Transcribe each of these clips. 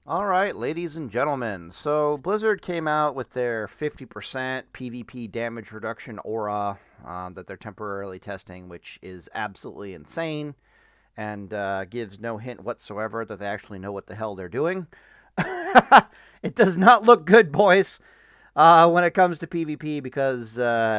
All right, ladies and gentlemen. So Blizzard came out with their 50% PvP damage reduction aura that they're temporarily testing, which is absolutely insane and gives no hint whatsoever that they actually know what the hell they're doing. It does not look good, boys, when it comes to PvP because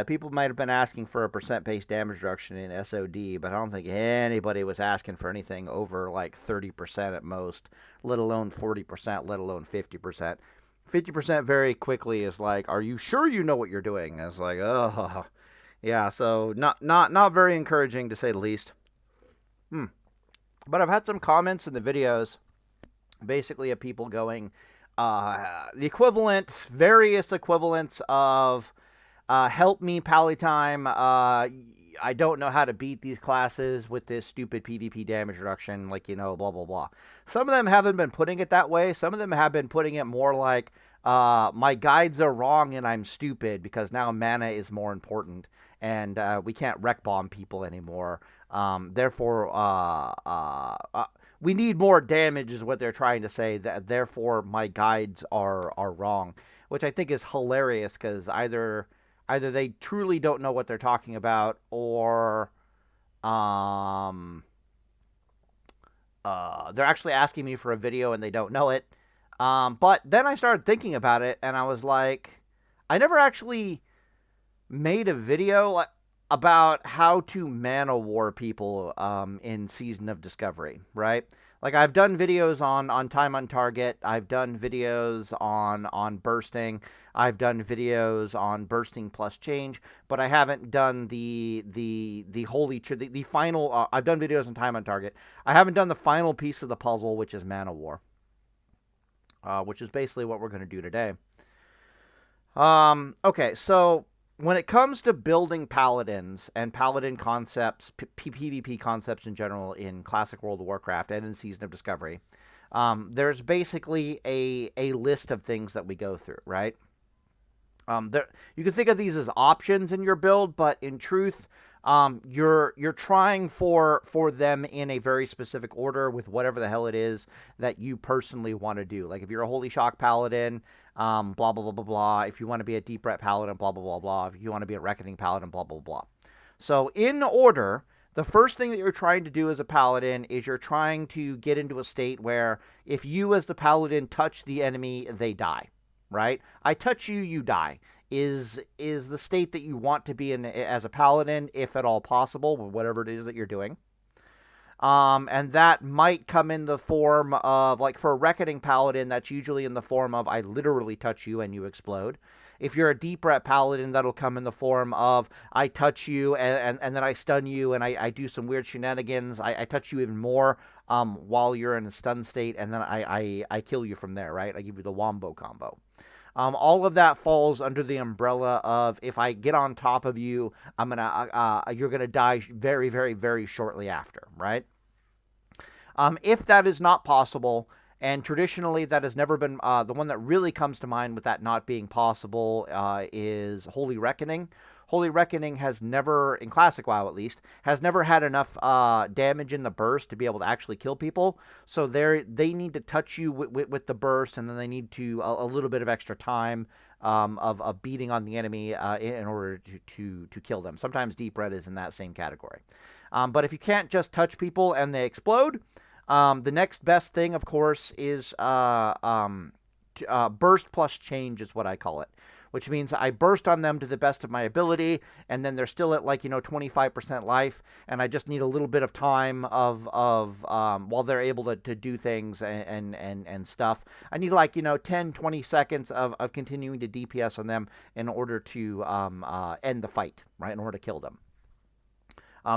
people might have been asking for a percent-based damage reduction in SoD, but I don't think anybody was asking for anything over like 30% at most, let alone 40%, let alone 50%. 50% very quickly is like, are you sure you know what you're doing? And it's like, oh, yeah. So not very encouraging to say the least. But I've had some comments in the videos, basically of people going, the equivalent, various equivalents of help me, Paladin. I don't know how to beat these classes with this stupid PvP damage reduction, like, blah, blah, blah. Some of them haven't been putting it that way. Some of them have been putting it more like, my guides are wrong and I'm stupid because now mana is more important and we can't wreck bomb people anymore. Therefore, we need more damage is what they're trying to say. Therefore, my guides are wrong, which I think is hilarious because either they truly don't know what they're talking about, or they're actually asking me for a video and they don't know it. But then I started thinking about it, and I was like, I never actually made a video about how to mana war people in Season of Discovery, right? Like, I've done videos on time on target. I've done videos on bursting. I've done videos on bursting plus change, but I haven't done the final. I've done videos on time on target. I haven't done the final piece of the puzzle, which is mana war, which is basically what we're going to do today. Okay, so when it comes to building paladins and paladin concepts, PvP concepts in general in classic World of Warcraft and in Season of Discovery, there's basically a list of things that we go through, right? You can think of these as options in your build, but in truth, you're trying for them in a very specific order with whatever the hell it is that you personally want to do. Like if you're a Holy Shock Paladin, blah, blah, blah, blah, blah. If you want to be a Deep Ret Paladin, blah, blah, blah, blah. If you want to be a Reckoning Paladin, blah, blah, blah. So in order, the first thing that you're trying to do as a Paladin is you're trying to get into a state where if you as the Paladin touch the enemy, they die, right? I touch you, you die. Is the state that you want to be in as a Paladin, if at all possible, whatever it is that you're doing. And that might come in the form of, like for a Reckoning Paladin, that's usually in the form of I literally touch you and you explode. If you're a Deep Ret Paladin, that'll come in the form of I touch you and then I stun you and I do some weird shenanigans. I touch you even more while you're in a stun state, and then I kill you from there, right? I give you the Wombo combo. All of that falls under the umbrella of if I get on top of you, you're gonna die very, very, very shortly after, right? If that is not possible, and traditionally that has never been the one that really comes to mind with that not being possible is Holy Reckoning. Holy Reckoning has never, in Classic WoW at least, has never had enough damage in the burst to be able to actually kill people. So they need to touch you with the burst, and then they need to a little bit of extra time of beating on the enemy in order to kill them. Sometimes Deep Red is in that same category. But if you can't just touch people and they explode, the next best thing, of course, is burst plus change is what I call it, which means I burst on them to the best of my ability, and then they're still at 25% life, and I just need a little bit of time of while they're able to do things and stuff. I need 10, 20 seconds of continuing to DPS on them in order to end the fight, right, in order to kill them.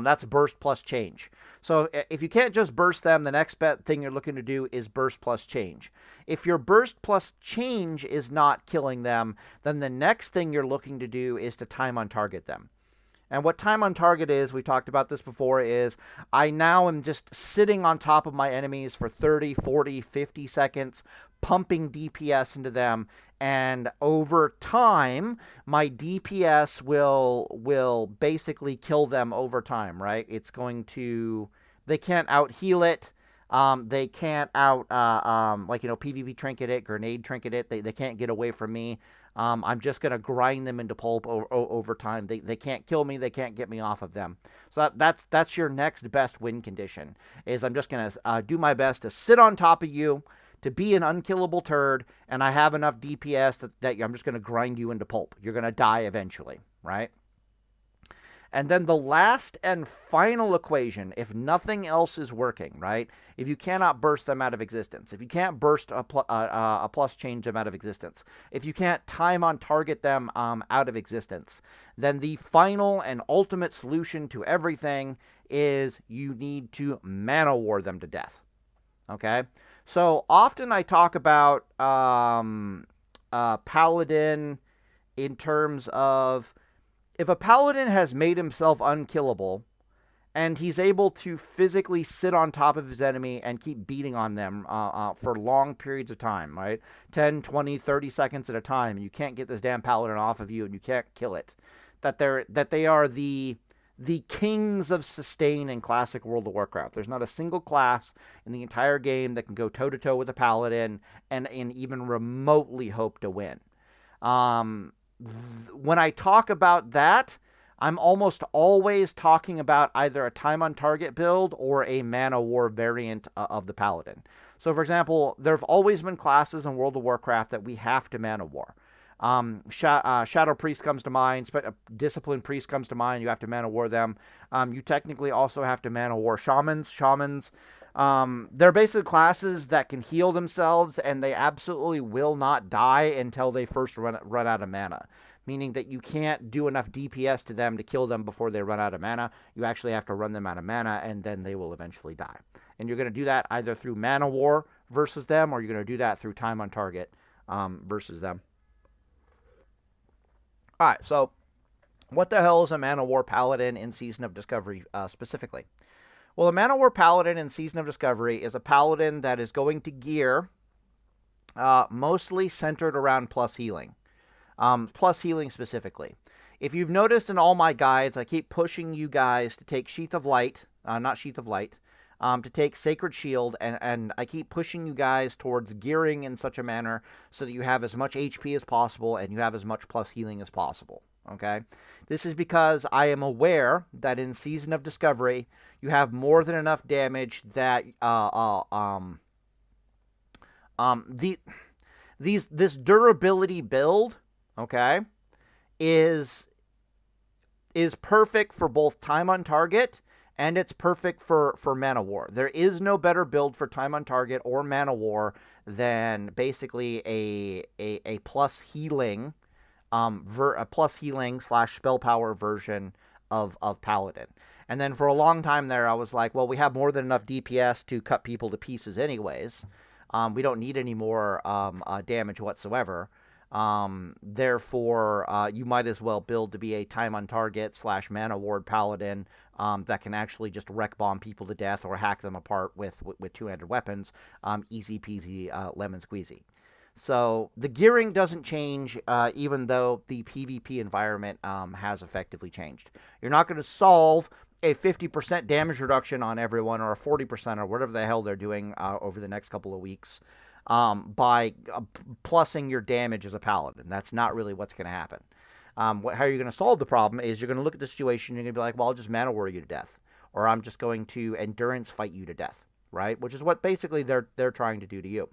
That's burst plus change. So if you can't just burst them, the next thing you're looking to do is burst plus change. If your burst plus change is not killing them, then the next thing you're looking to do is to time on target them. And what time on target is, we talked about this before, is I now am just sitting on top of my enemies for 30, 40, 50 seconds, pumping DPS into them, and over time, my DPS will basically kill them over time, right? It's going to... They can't out-heal it. They can't like, PvP trinket it, grenade trinket it. They can't get away from me. I'm just going to grind them into pulp over time. They can't kill me. They can't get me off of them. So that's your next best win condition, is I'm just going to do my best to sit on top of you, to be an unkillable turd, and I have enough DPS that I'm just going to grind you into pulp. You're going to die eventually, right? And then the last and final equation, if nothing else is working, right? If you cannot burst them out of existence, if you can't burst a plus change them out of existence, if you can't time on target them out of existence, then the final and ultimate solution to everything is you need to mana war them to death. Okay? So often I talk about Paladin in terms of, if a Paladin has made himself unkillable and he's able to physically sit on top of his enemy and keep beating on them for long periods of time, right? 10, 20, 30 seconds at a time, and you can't get this damn Paladin off of you and you can't kill it. That they are the kings of sustain in classic World of Warcraft. There's not a single class in the entire game that can go toe-to-toe with a Paladin and even remotely hope to win. When I talk about that, I'm almost always talking about either a time on target build or a mana war variant of the Paladin. So, for example, there have always been classes in World of Warcraft that we have to mana war. Shadow Priest comes to mind. Discipline Priest comes to mind. You have to mana war them. You technically also have to mana war Shamans. They're basically classes that can heal themselves, and they absolutely will not die until they first run out of mana. Meaning that you can't do enough DPS to them to kill them before they run out of mana. You actually have to run them out of mana, and then they will eventually die. And you're going to do that either through mana war versus them, or you're going to do that through time on target versus them. All right, so what the hell is a mana war Paladin in Season of Discovery specifically? Well, a mana war Paladin in Season of Discovery is a Paladin that is going to gear mostly centered around plus healing. Plus healing specifically. If you've noticed in all my guides, I keep pushing you guys to take Sheath of Light, not Sheath of Light, to take Sacred Shield, and I keep pushing you guys towards gearing in such a manner so that you have as much HP as possible and you have as much plus healing as possible. Okay? This is because I am aware that in Season of Discovery, you have more than enough damage that this durability build, okay, is perfect for both time on target, and it's perfect for mana war. There is no better build for time on target or mana war than basically a plus healing a plus healing / spell power version of Paladin. And then for a long time there, I was like, well, we have more than enough DPS to cut people to pieces anyways. We don't need any more damage whatsoever. Therefore, you might as well build to be a time on target / mana ward Paladin that can actually just wreck bomb people to death or hack them apart with two-handed weapons. Easy peasy, lemon squeezy. So the gearing doesn't change, even though the PvP environment has effectively changed. You're not going to solve a 50% damage reduction on everyone, or a 40%, or whatever the hell they're doing over the next couple of weeks, by plussing your damage as a Paladin. That's not really what's going to happen. How you're going to solve the problem is you're going to look at the situation, and you're going to be like, well, I'll just mana war you to death, or I'm just going to endurance fight you to death, right? Which is what basically they're trying to do to you.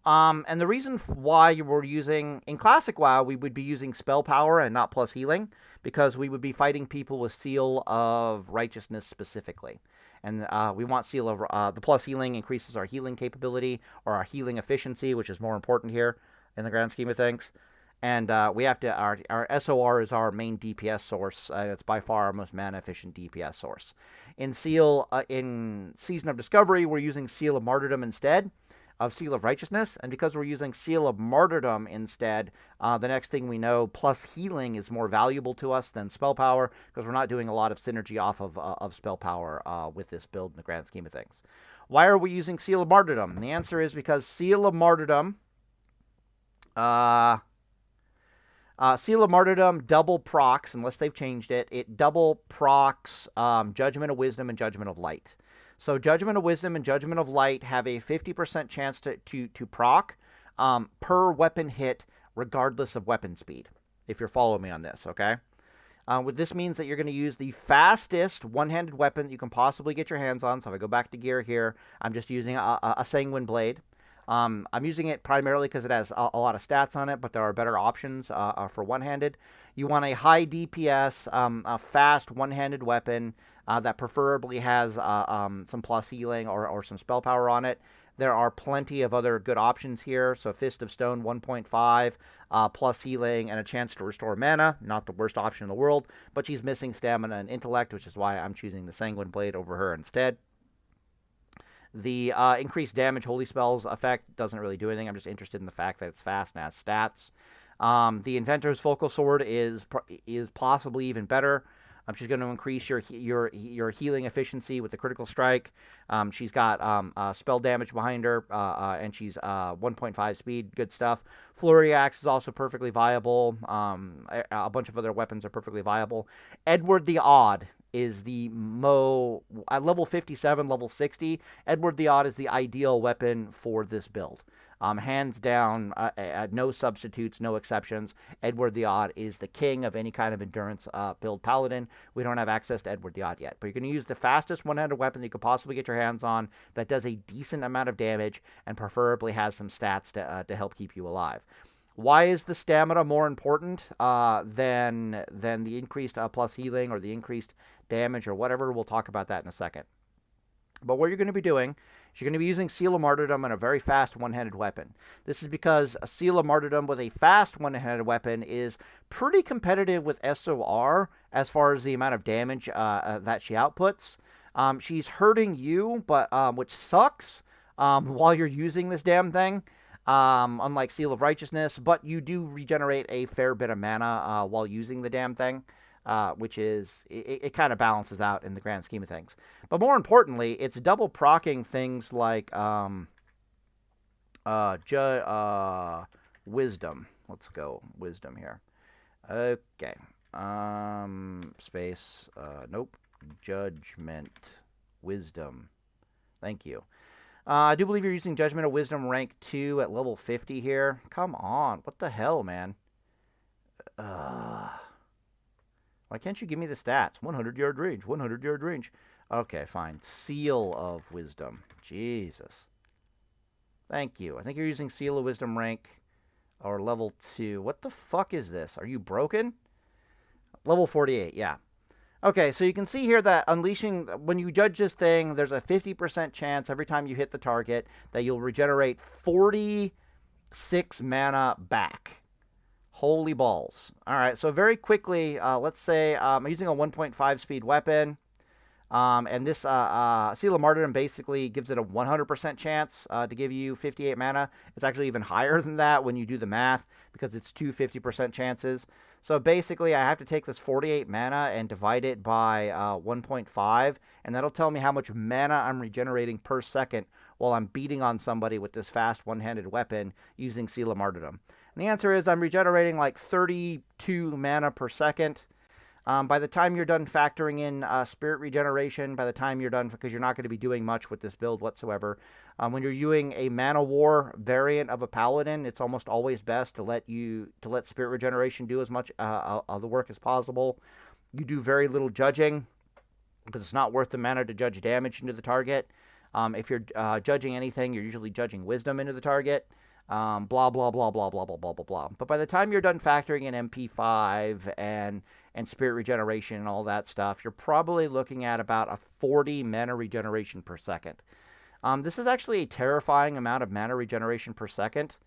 And the reason why you were using, in Classic WoW, we would be using spell power and not plus healing, because we would be fighting people with Seal of Righteousness specifically. And we want Seal of, the plus healing increases our healing capability, or our healing efficiency, which is more important here in the grand scheme of things. And we have to, our SOR is our main DPS source. It's by far our most mana efficient DPS source. In Season of Discovery, we're using Seal of Martyrdom instead of Seal of Righteousness, and because we're using Seal of Martyrdom instead, the next thing we know, plus healing is more valuable to us than spell power, because we're not doing a lot of synergy off of spell power with this build in the grand scheme of things. Why are we using Seal of Martyrdom? And the answer is because Seal of Martyrdom double procs, unless they've changed it, it double procs Judgment of Wisdom and Judgment of Light. So Judgment of Wisdom and Judgment of Light have a 50% chance to proc per weapon hit, regardless of weapon speed, if you're following me on this, okay? What this means that you're going to use the fastest one-handed weapon you can possibly get your hands on. So if I go back to gear here, I'm just using a Sanguine Blade. I'm using it primarily because it has a lot of stats on it, but there are better options for one-handed. You want a high DPS, a fast one-handed weapon that preferably has some plus healing or some spell power on it. There are plenty of other good options here. So Fist of Stone 1.5, plus healing and a chance to restore mana. Not the worst option in the world, but she's missing stamina and intellect, which is why I'm choosing the Sanguine Blade over her instead. The increased damage Holy Spells effect doesn't really do anything. I'm just interested in the fact that it's fast and has stats. The Inventor's Focal Sword is possibly even better. She's going to increase your healing efficiency with the critical strike. She's got spell damage behind her, and she's 1.5 speed. Good stuff. Flurry Axe is also perfectly viable. A bunch of other weapons are perfectly viable. Edward the Odd is the at level 57, level 60. Edward the Odd is the ideal weapon for this build. Hands down, no substitutes, no exceptions. Edward the Odd is the king of any kind of endurance build paladin. We don't have access to Edward the Odd yet, but you're going to use the fastest one-handed weapon you could possibly get your hands on that does a decent amount of damage and preferably has some stats to help keep you alive. Why is the stamina more important than the increased plus healing or the increased damage or whatever? We'll talk about that in a second. But what you're going to be doing is you're going to be using Seal of Martyrdom and a very fast one-handed weapon. This is because a Seal of Martyrdom with a fast one-handed weapon is pretty competitive with SOR as far as the amount of damage that she outputs. She's hurting you, but which sucks while you're using this damn thing. Unlike Seal of Righteousness, but you do regenerate a fair bit of mana while using the damn thing. Which is, it kind of balances out in the grand scheme of things. But more importantly, it's double procking things like Wisdom. Let's go Wisdom here. Okay. Space. Nope. Judgment. Wisdom. Thank you. I do believe you're using Judgment of Wisdom rank 2 at level 50 here. Come on. What the hell, man? Why can't you give me the stats? 100-yard range, 100-yard range. Okay, fine. Seal of Wisdom. Jesus. Thank you. I think you're using Seal of Wisdom rank or level 2. What the fuck is this? Are you broken? Level 48, yeah. Okay, so you can see here that unleashing, when you judge this thing, there's a 50% chance every time you hit the target that you'll regenerate 46 mana back. Holy balls. All right, so very quickly, let's say I'm using a 1.5 speed weapon, and this Seal of Martyrdom basically gives it a 100% chance to give you 58 mana. It's actually even higher than that when you do the math because it's two 50% chances. So basically, I have to take this 48 mana and divide it by 1.5, and that'll tell me how much mana I'm regenerating per second while I'm beating on somebody with this fast one-handed weapon using Seal of Martyrdom. And the answer is I'm regenerating like 32 mana per second. By the time you're done factoring in spirit regeneration, by the time you're done, because you're not going to be doing much with this build whatsoever, when you're using a Mana War variant of a Paladin, it's almost always best to let spirit regeneration do as much of the work as possible. You do very little judging because it's not worth the mana to judge damage into the target. If you're judging anything, you're usually judging wisdom into the target. Blah, blah, blah, blah, blah, blah, blah, blah, blah. But by the time you're done factoring in MP5 and spirit regeneration and all that stuff, you're probably looking at about a 40 mana regeneration per second. This is actually a terrifying amount of mana regeneration per second.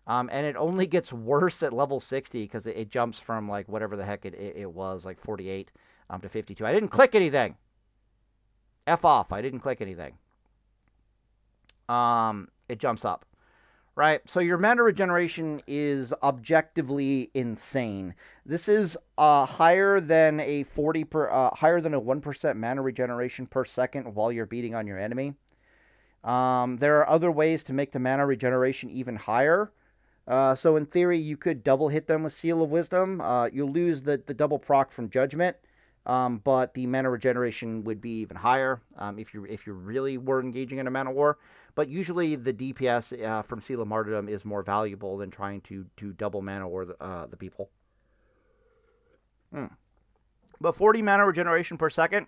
And it only gets worse at level 60 because it jumps from like whatever the heck it was, like 48 to 52. I didn't click anything. F off. I didn't click anything. It jumps up. Right, so your mana regeneration is objectively insane. This is higher than a 1% mana regeneration per second while you're beating on your enemy. There are other ways to make the mana regeneration even higher. So in theory, you could double hit them with Seal of Wisdom. You'll lose the double proc from Judgment, but the mana regeneration would be even higher if you really were engaging in a mana war. But usually the DPS from Seal of Martyrdom is more valuable than trying to double mana war the people. But 40 mana regeneration per second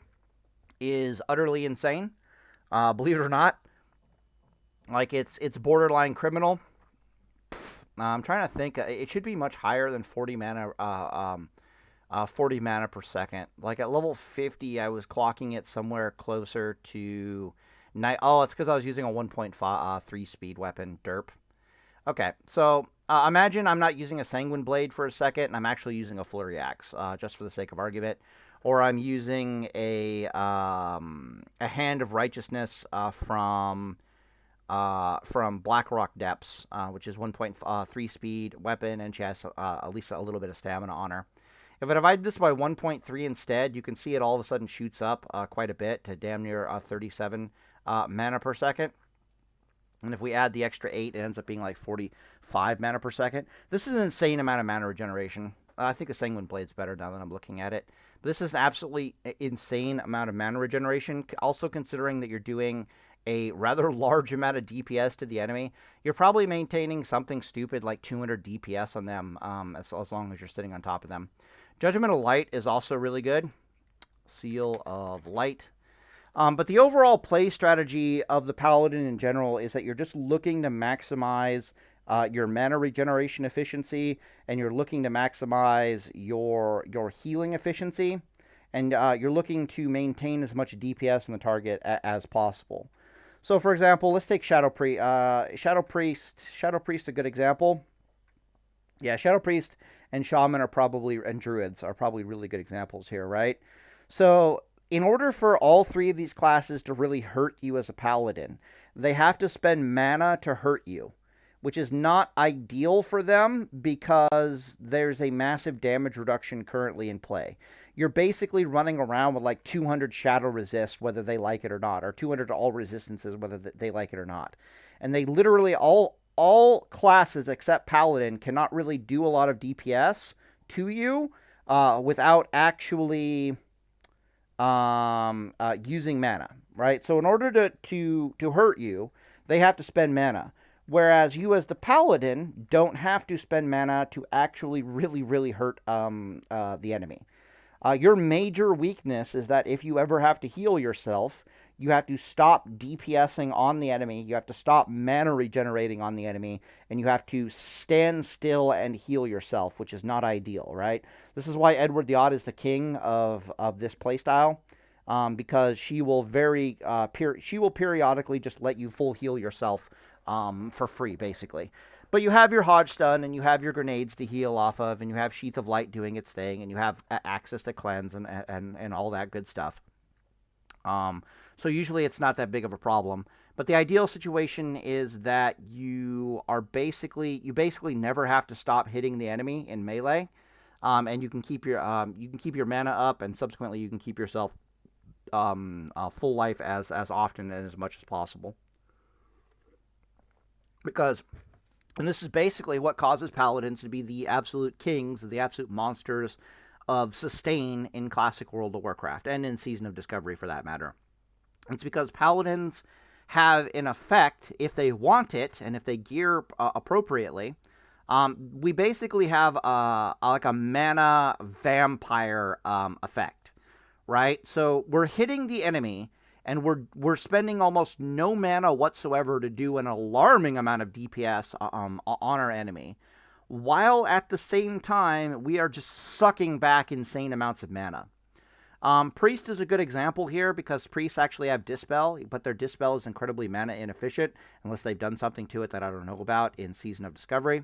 is utterly insane. Believe it or not, like it's borderline criminal. I'm trying to think. It should be much higher than 40 mana. 40 mana per second. Like at level 50, I was clocking it somewhere closer to Oh, it's because I was using a 1.3 speed weapon. Derp. Okay, so imagine I'm not using a Sanguine Blade for a second, and I'm actually using a Flurry Axe, just for the sake of argument. Or I'm using a Hand of Righteousness from Blackrock Depths, which is 1.3 speed weapon, and she has at least a little bit of stamina on her. If I divide this by 1.3 instead, you can see it all of a sudden shoots up quite a bit to damn near 37 mana per second. And if we add the extra 8, it ends up being like 45 mana per second. This is an insane amount of mana regeneration. I think the Sanguine Blade's better now that I'm looking at it. But this is an absolutely insane amount of mana regeneration. Also considering that you're doing a rather large amount of DPS to the enemy, you're probably maintaining something stupid like 200 DPS on them as long as you're sitting on top of them. Judgment of Light is also really good. Seal of Light. But the overall play strategy of the Paladin in general is that you're just looking to maximize your mana regeneration efficiency, and you're looking to maximize your healing efficiency, and you're looking to maintain as much DPS in the target as possible. So, for example, let's take Shadow Priest. Shadow Priest, a good example. Yeah, Shadow Priest and Shaman and Druids are probably really good examples here, right? So, in order for all three of these classes to really hurt you as a Paladin, they have to spend mana to hurt you, which is not ideal for them because there's a massive damage reduction currently in play. You're basically running around with like 200 Shadow Resist, whether they like it or not, or 200 to all resistances, whether they like it or not. And they literally, all classes except Paladin cannot really do a lot of DPS to you without actually using mana, right? So in order to hurt you, they have to spend mana. Whereas you as the Paladin don't have to spend mana to actually really hurt the enemy. Your major weakness is that if you ever have to heal yourself, you have to stop DPSing on the enemy, you have to stop mana regenerating on the enemy, and you have to stand still and heal yourself, which is not ideal, right? This is why Edward the Odd is the king of this playstyle, because she will periodically just let you full heal yourself for free, basically. But you have your Hodge Stun, and you have your grenades to heal off of, and you have Sheath of Light doing its thing, and you have access to cleanse and all that good stuff. So usually it's not that big of a problem. But the ideal situation is that you basically never have to stop hitting the enemy in melee, and you can keep your mana up, and subsequently you can keep yourself full life as often and as much as possible. And this is basically what causes Paladins to be the absolute kings, the absolute monsters of sustain in Classic World of Warcraft, and in Season of Discovery for that matter. It's because Paladins have, in effect, if they want it, and if they gear appropriately, we basically have like a mana vampire effect, right? So we're hitting the enemy, and we're spending almost no mana whatsoever to do an alarming amount of DPS on our enemy, while at the same time we are just sucking back insane amounts of mana. Priest is a good example here because priests actually have Dispel, but their Dispel is incredibly mana inefficient unless they've done something to it that I don't know about in Season of Discovery.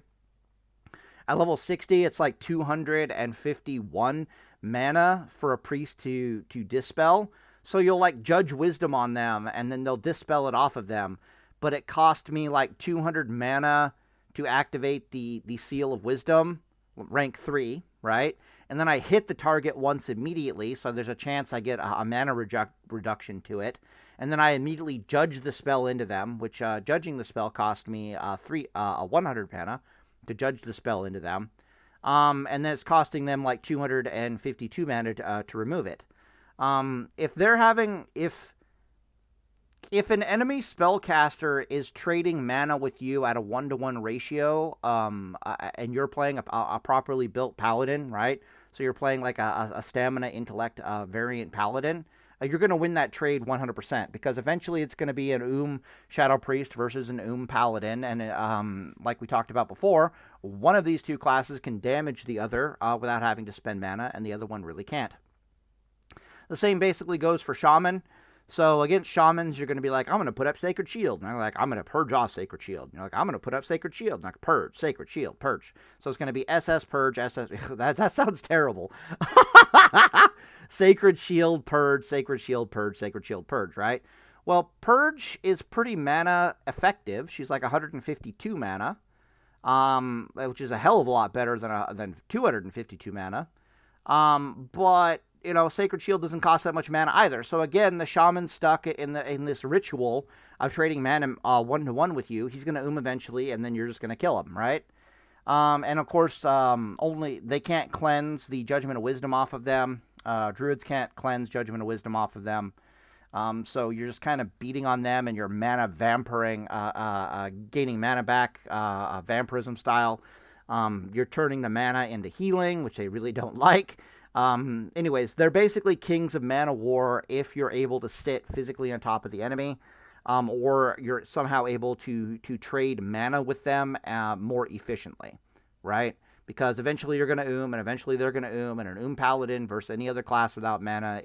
At level 60, it's like 251 mana for a priest to Dispel. So you'll like Judge Wisdom on them, and then they'll Dispel it off of them. But it cost me like 200 mana to activate the Seal of Wisdom, rank 3, right? And then I hit the target once immediately, so there's a chance I get a mana reduction to it. And then I immediately judge the spell into them, which judging the spell cost me 100 mana to judge the spell into them. And then it's costing them like 252 mana to remove it. If an enemy spellcaster is trading mana with you at a 1-to-1 ratio, and you're playing a properly built paladin, right? So you're playing like a stamina intellect variant paladin, you're going to win that trade 100% because eventually it's going to be an Shadow Priest versus an Paladin. And like we talked about before, one of these two classes can damage the other without having to spend mana, and the other one really can't. The same basically goes for Shaman. So against Shamans, you're going to be like, I'm going to put up Sacred Shield. And they're like, I'm going to purge off Sacred Shield. And you're like, I'm going to put up Sacred Shield. And like, purge, Sacred Shield, purge. So it's going to be SS, purge, SS. That sounds terrible. Sacred Shield, purge, Sacred Shield, purge, Sacred Shield, purge, right? Well, purge is pretty mana effective. She's like 152 mana, which is a hell of a lot better than 252 mana. But Sacred Shield doesn't cost that much mana either. So again, the Shaman's stuck in this ritual of trading mana 1-to-1 with you. He's going to eventually, and then you're just going to kill him, right? And of course, they can't cleanse the Judgment of Wisdom off of them. Druids can't cleanse Judgment of Wisdom off of them. So you're just kind of beating on them, and you're mana vampiring, gaining mana back, vampirism style. You're turning the mana into healing, which they really don't like. Anyways, they're basically kings of mana war if you're able to sit physically on top of the enemy, or you're somehow able to trade mana with them more efficiently, right? Because eventually you're going to and eventually they're going to and an paladin versus any other class without mana,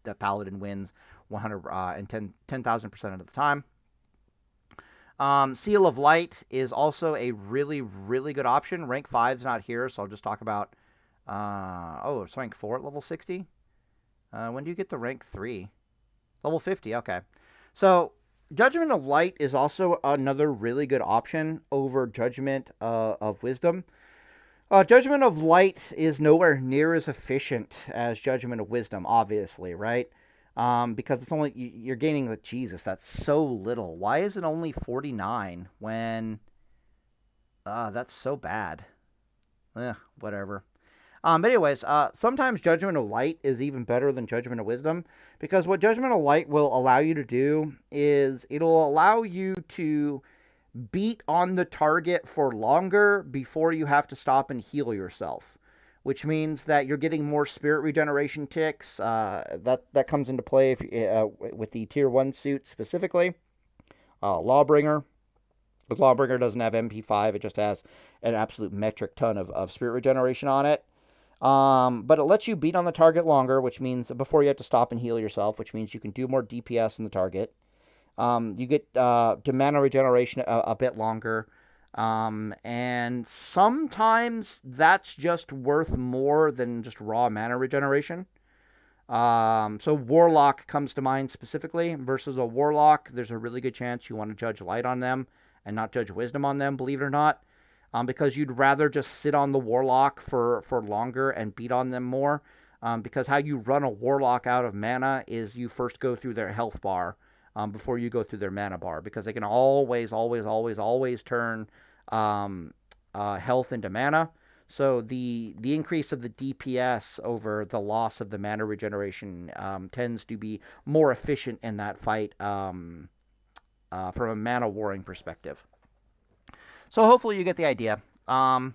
the paladin wins 10,000% of the time. Seal of Light is also a really, really good option. Rank 5 is not here, so I'll just talk about... it's rank 4 at level 60? When do you get to rank 3? Level 50, okay. So, Judgment of Light is also another really good option over Judgment of Wisdom. Judgment of Light is nowhere near as efficient as Judgment of Wisdom, obviously, right? Because it's only... You're gaining... Jesus, that's so little. Why is it only 49 when... that's so bad. Whatever. But anyways, sometimes Judgment of Light is even better than Judgment of Wisdom, because what Judgment of Light will allow you to do is it'll allow you to beat on the target for longer before you have to stop and heal yourself, which means that you're getting more spirit regeneration ticks. That comes into play with the tier 1 suit specifically. Lawbringer. But Lawbringer doesn't have MP5, it just has an absolute metric ton of spirit regeneration on it. But it lets you beat on the target longer, which means before you have to stop and heal yourself, which means you can do more DPS in the target. You get mana regeneration a bit longer. And sometimes that's just worth more than just raw mana regeneration. So Warlock comes to mind specifically. Versus a Warlock, there's a really good chance you want to judge Light on them and not judge Wisdom on them, believe it or not. Because you'd rather just sit on the Warlock for longer and beat on them more. Because how you run a Warlock out of mana is you first go through their health bar before you go through their mana bar. Because they can always turn health into mana. So the increase of the DPS over the loss of the mana regeneration tends to be more efficient in that fight from a mana warring perspective. So hopefully you get the idea. So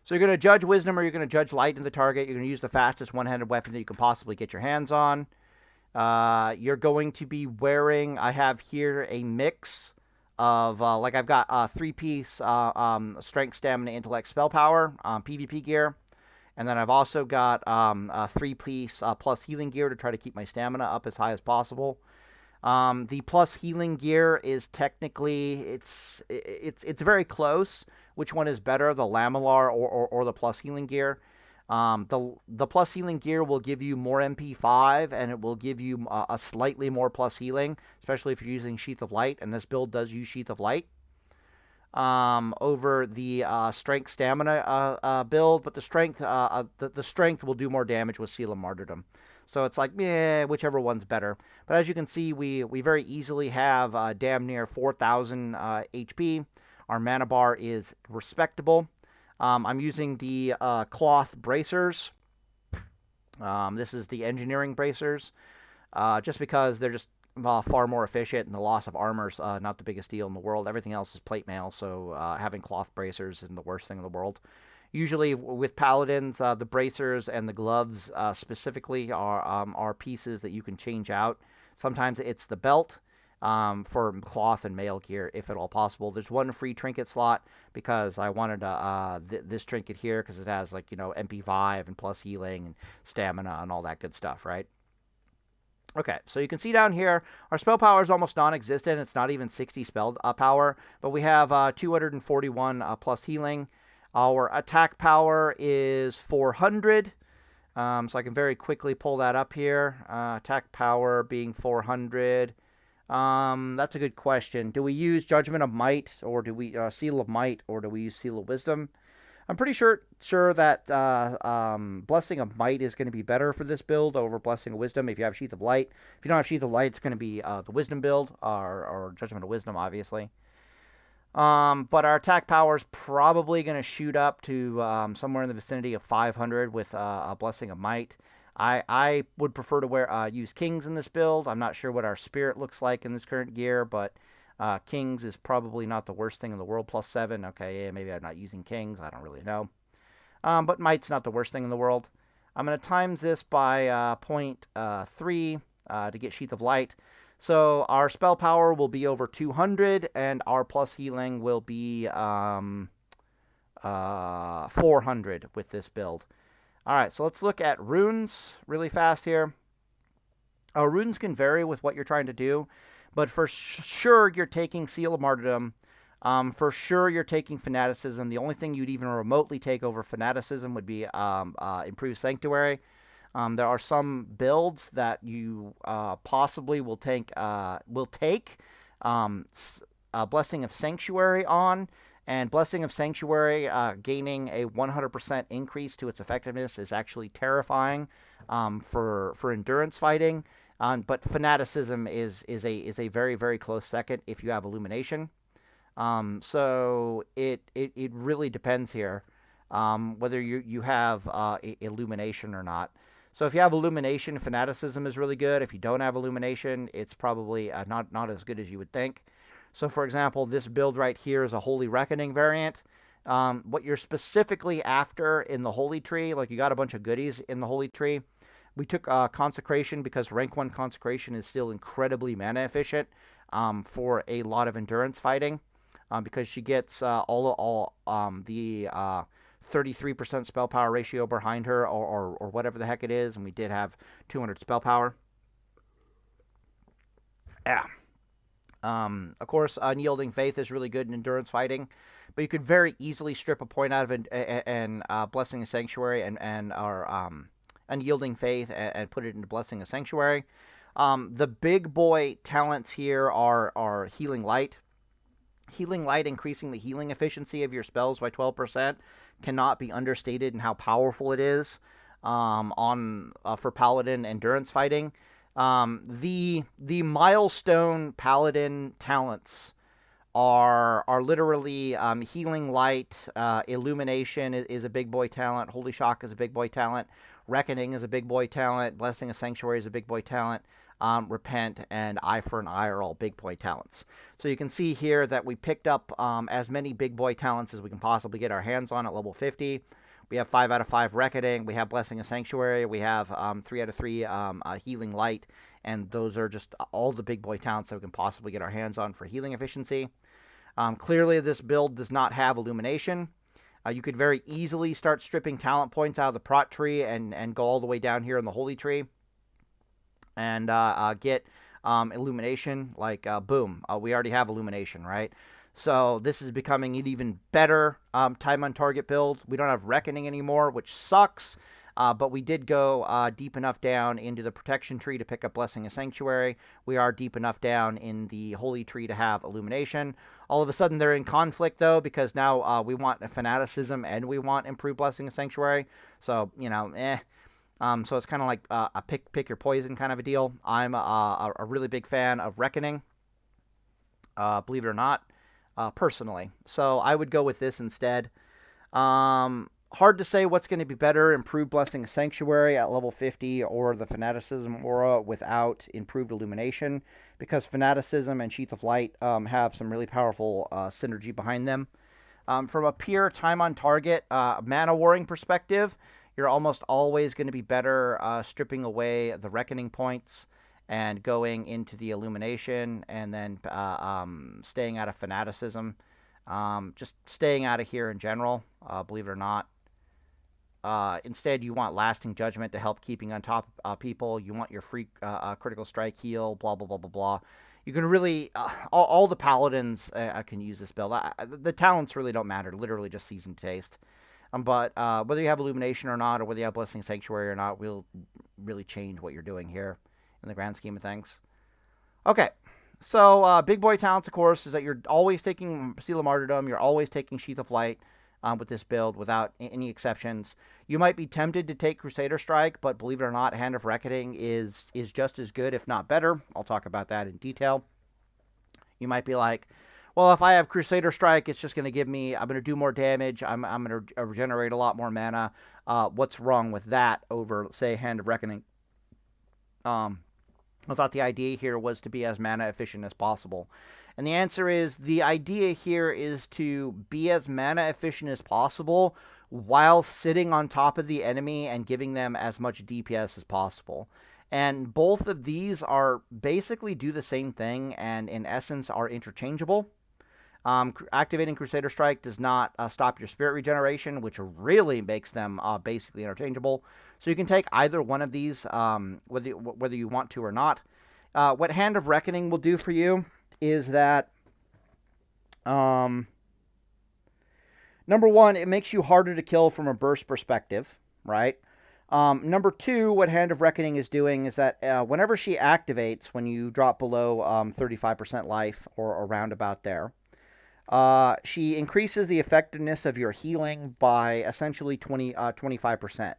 you're going to judge Wisdom or you're going to judge Light in the target. You're going to use the fastest one-handed weapon that you can possibly get your hands on. You're going to be wearing, I have here a mix of, like I've got 3-piece Strength, Stamina, Intellect, Spell Power PvP gear. And then I've also got a 3-piece plus healing gear to try to keep my stamina up as high as possible. The plus healing gear is technically, it's very close. Which one is better, the Lamellar or the plus healing gear? The plus healing gear will give you more MP5, and it will give you a slightly more plus healing, especially if you're using Sheath of Light, and this build does use Sheath of Light. Over the strength stamina build, but the strength will do more damage with Seal of Martyrdom. So it's like, whichever one's better. But as you can see, we very easily have damn near 4,000 HP. Our mana bar is respectable. I'm using the cloth bracers. This is the engineering bracers, just because they're just far more efficient, and the loss of armor is not the biggest deal in the world. Everything else is plate mail, so having cloth bracers isn't the worst thing in the world. Usually with paladins, the bracers and the gloves specifically are pieces that you can change out. Sometimes it's the belt for cloth and mail gear, if at all possible. There's one free trinket slot because I wanted this trinket here because it has, like, MP5 and plus healing and stamina and all that good stuff, right? Okay, so you can see down here, our spell power is almost non-existent. It's not even 60 spell power, but we have 241 plus healing. Our attack power is 400, so I can very quickly pull that up here. Attack power being 400. That's a good question. Do we use Judgment of Might, or do we Seal of Might, or do we use Seal of Wisdom? I'm pretty sure that Blessing of Might is going to be better for this build over Blessing of Wisdom if you have Sheath of Light. If you don't have Sheath of Light, it's going to be the Wisdom build, or Judgment of Wisdom, obviously. But our attack power is probably going to shoot up to somewhere in the vicinity of 500 with a Blessing of Might. I would prefer to use Kings in this build. I'm not sure what our Spirit looks like in this current gear, but Kings is probably not the worst thing in the world. Plus 7. Okay, yeah, maybe I'm not using Kings. I don't really know. But Might's not the worst thing in the world. I'm going to times this by 0.3 to get Sheath of Light. So our spell power will be over 200, and our plus healing will be 400 with this build. All right, so let's look at runes really fast here. Runes can vary with what you're trying to do, but for sure you're taking Seal of Martyrdom. For sure you're taking Fanaticism. The only thing you'd even remotely take over Fanaticism would be Improved Sanctuary. There are some builds that you possibly will take Blessing of Sanctuary on, and Blessing of Sanctuary gaining a 100% increase to its effectiveness is actually terrifying for endurance fighting. But Fanaticism is a very, very close second if you have Illumination. So it really depends here whether you have Illumination or not. So if you have Illumination, Fanaticism is really good. If you don't have Illumination, it's probably not as good as you would think. So for example, this build right here is a Holy Reckoning variant. What you're specifically after in the Holy Tree, like you got a bunch of goodies in the Holy Tree. We took Consecration because rank 1 Consecration is still incredibly mana efficient for a lot of endurance fighting because she gets all the 33% spell power ratio behind her, or whatever the heck it is, and we did have 200 spell power. Yeah. Of course, Unyielding Faith is really good in endurance fighting, but you could very easily strip a point out of it and Blessing of Sanctuary and our Unyielding Faith and put it into Blessing of Sanctuary. The big boy talents here are Healing Light. Healing Light, increasing the healing efficiency of your spells by 12%, cannot be understated in how powerful it is for Paladin endurance fighting. The milestone Paladin talents are literally Healing Light, Illumination is a big boy talent, Holy Shock is a big boy talent, Reckoning is a big boy talent, Blessing of Sanctuary is a big boy talent, Repent and Eye for an Eye are all big boy talents. So you can see here that we picked up as many big boy talents as we can possibly get our hands on at level 50. We have 5 out of 5 Reckoning, we have Blessing of Sanctuary, we have 3 out of 3 Healing Light, and those are just all the big boy talents that we can possibly get our hands on for healing efficiency. Clearly this build does not have Illumination. You could very easily start stripping talent points out of the proc tree and go all the way down here in the Holy Tree and get Illumination. Like, boom, we already have Illumination, right? So this is becoming an even better time on target build. We don't have Reckoning anymore, which sucks. But we did go deep enough down into the protection tree to pick up Blessing of Sanctuary. We are deep enough down in the Holy Tree to have Illumination. All of a sudden, they're in conflict, though, because now we want Fanaticism and we want Improved Blessing of Sanctuary. So, so it's kind of like a pick your poison kind of a deal. I'm a really big fan of Reckoning, believe it or not, personally. So I would go with this instead. Hard to say what's going to be better, improved Blessing Sanctuary at level 50 or the Fanaticism Aura without improved Illumination, because Fanaticism and Sheath of Light have some really powerful synergy behind them. From a pure time on target mana warring perspective, you're almost always going to be better stripping away the Reckoning points and going into the Illumination, and then staying out of Fanaticism. Just staying out of here in general, believe it or not. Instead, you want Lasting Judgment to help keeping on top of people. You want your free critical strike heal, blah, blah, blah, blah, blah. You can really, all the Paladins can use this build. The talents really don't matter, literally just season taste. But whether you have Illumination or not, or whether you have Blessing Sanctuary or not, will really change what you're doing here in the grand scheme of things. Okay, so big boy talents, of course, is that you're always taking Seal of Martyrdom, you're always taking Sheath of Light with this build without any exceptions. You might be tempted to take Crusader Strike, but believe it or not, Hand of Reckoning is just as good, if not better. I'll talk about that in detail. You might be like, well, if I have Crusader Strike, it's just going to give me, I'm going to do more damage, I'm going to regenerate a lot more mana. What's wrong with that over, say, Hand of Reckoning? I thought the idea here was to be as mana efficient as possible. And the answer is, the idea here is to be as mana efficient as possible while sitting on top of the enemy and giving them as much DPS as possible. And both of these are basically do the same thing and in essence are interchangeable. Activating Crusader Strike does not stop your spirit regeneration, which really makes them basically interchangeable. So you can take either one of these, whether you want to or not. What Hand of Reckoning will do for you is that, number one, it makes you harder to kill from a burst perspective, right? Number two, what Hand of Reckoning is doing is that whenever she activates, when you drop below 35% life or around about there, she increases the effectiveness of your healing by essentially 25%,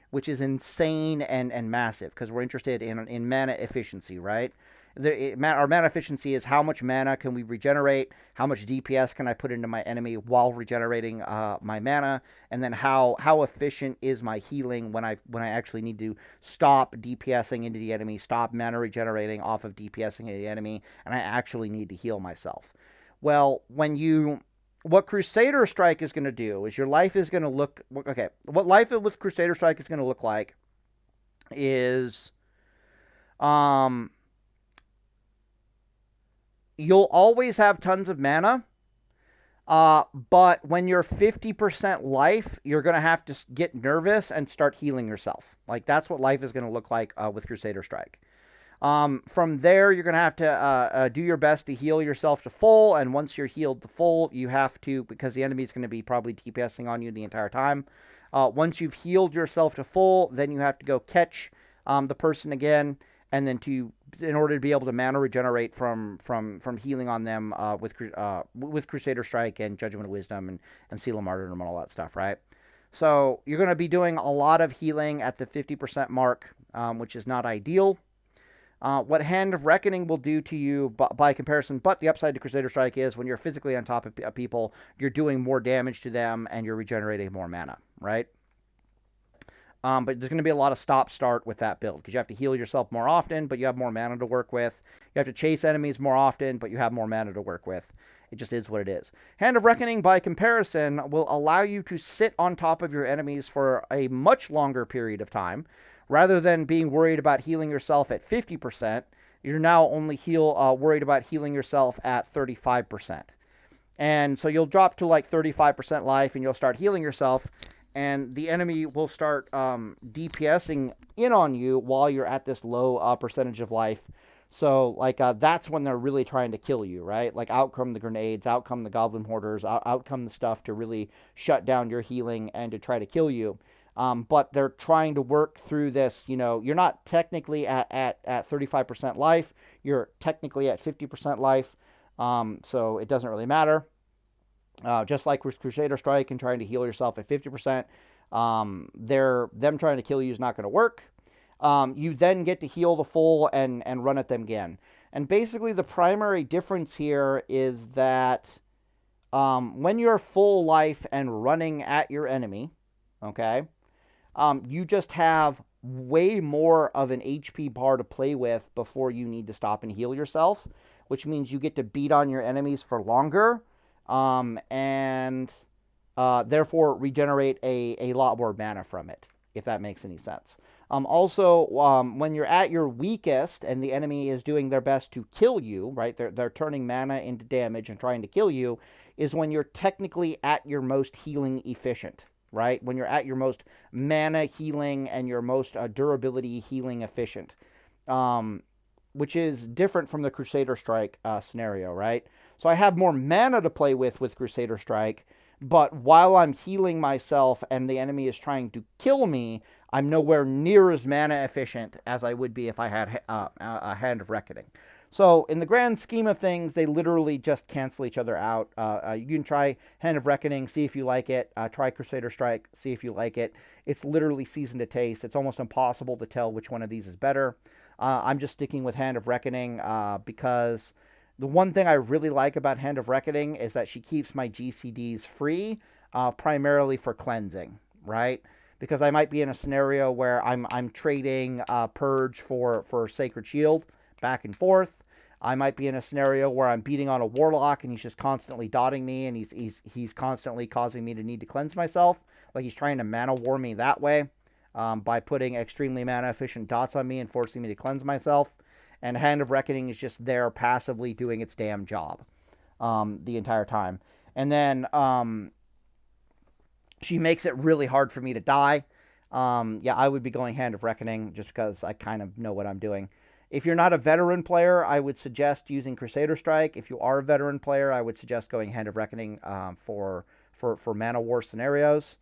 which is insane and massive, because we're interested in mana efficiency, right? Our mana efficiency is how much mana can we regenerate, how much DPS can I put into my enemy while regenerating my mana, and then how efficient is my healing when I actually need to stop DPSing into the enemy, stop mana regenerating off of DPSing into the enemy, and I actually need to heal myself. Well, what Crusader Strike is going to do is your life is going to look, okay, what life with Crusader Strike is going to look like is, you'll always have tons of mana, but when you're 50% life, you're going to have to get nervous and start healing yourself. Like, that's what life is going to look like with Crusader Strike. From there, you're going to have to do your best to heal yourself to full, and once you're healed to full, you have to, because the enemy is going to be probably DPSing on you the entire time. Once you've healed yourself to full, then you have to go catch the person again, and then in order to be able to mana regenerate from healing on them with Crusader Strike and Judgment of Wisdom and Seal of Martyrdom and all that stuff, right? So you're going to be doing a lot of healing at the 50% mark, which is not ideal. What Hand of Reckoning will do to you by comparison, but the upside to Crusader Strike is when you're physically on top of people, you're doing more damage to them and you're regenerating more mana, right? But there's going to be a lot of stop-start with that build, because you have to heal yourself more often, but you have more mana to work with. You have to chase enemies more often, but you have more mana to work with. It just is what it is. Hand of Reckoning, by comparison, will allow you to sit on top of your enemies for a much longer period of time. Rather than being worried about healing yourself at 50%, you're now only worried about healing yourself at 35%. And so you'll drop to like 35% life, and you'll start healing yourself, and the enemy will start DPSing in on you while you're at this low percentage of life. So, like, that's when they're really trying to kill you, right? Like, out come the grenades, out come the goblin hoarders, out come the stuff to really shut down your healing and to try to kill you. But they're trying to work through this, you're not technically at 35% life, you're technically at 50% life, so it doesn't really matter. Just like with Crusader Strike and trying to heal yourself at 50%, them trying to kill you is not going to work. You then get to heal the full and run at them again. And basically the primary difference here is that when you're full life and running at your enemy, okay, you just have way more of an HP bar to play with before you need to stop and heal yourself, which means you get to beat on your enemies for longer, and therefore regenerate a lot more mana from it, if that makes any sense. Also, when you're at your weakest and the enemy is doing their best to kill you, right? They're turning mana into damage and trying to kill you, is when you're technically at your most healing efficient, right? When you're at your most mana healing and your most durability healing efficient, which is different from the Crusader Strike scenario, right? So I have more mana to play with Crusader Strike, but while I'm healing myself and the enemy is trying to kill me, I'm nowhere near as mana efficient as I would be if I had a Hand of Reckoning. So in the grand scheme of things, they literally just cancel each other out. You can try Hand of Reckoning, see if you like it. Try Crusader Strike, see if you like it. It's literally season to taste. It's almost impossible to tell which one of these is better. I'm just sticking with Hand of Reckoning because the one thing I really like about Hand of Reckoning is that she keeps my GCDs free, primarily for cleansing, right? Because I might be in a scenario where I'm trading Purge for Sacred Shield back and forth. I might be in a scenario where I'm beating on a Warlock and he's just constantly dotting me and he's constantly causing me to need to cleanse myself. Like he's trying to mana war me that way by putting extremely mana efficient dots on me and forcing me to cleanse myself. And Hand of Reckoning is just there passively doing its damn job the entire time. And then she makes it really hard for me to die. Yeah, I would be going Hand of Reckoning just because I kind of know what I'm doing. If you're not a veteran player, I would suggest using Crusader Strike. If you are a veteran player, I would suggest going Hand of Reckoning for mana war scenarios.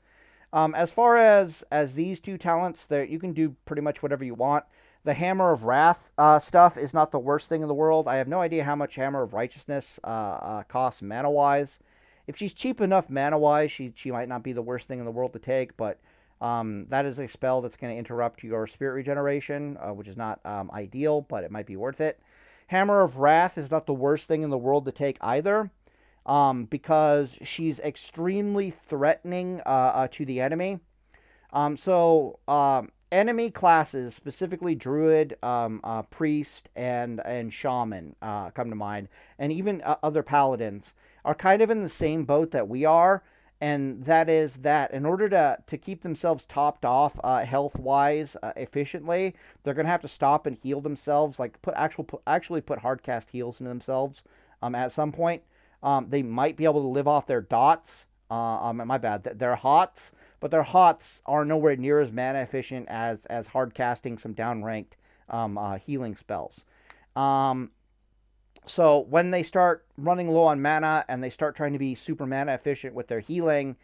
As far as these two talents, there you can do pretty much whatever you want. The Hammer of Wrath stuff is not the worst thing in the world. I have no idea how much Hammer of Righteousness costs mana-wise. If she's cheap enough mana-wise, she might not be the worst thing in the world to take, but that is a spell that's going to interrupt your spirit regeneration, which is not ideal, but it might be worth it. Hammer of Wrath is not the worst thing in the world to take either, because she's extremely threatening to the enemy. Enemy classes, specifically Druid, Priest, and Shaman come to mind, and even other Paladins, are kind of in the same boat that we are, and that is that in order to keep themselves topped off health-wise efficiently, they're going to have to stop and heal themselves, like actually put hard-cast heals into themselves at some point. They might be able to live off their dots. My bad. Their hots, but their hots are nowhere near as mana efficient as hard casting some downranked healing spells. So when they start running low on mana and they start trying to be super mana efficient with their healing,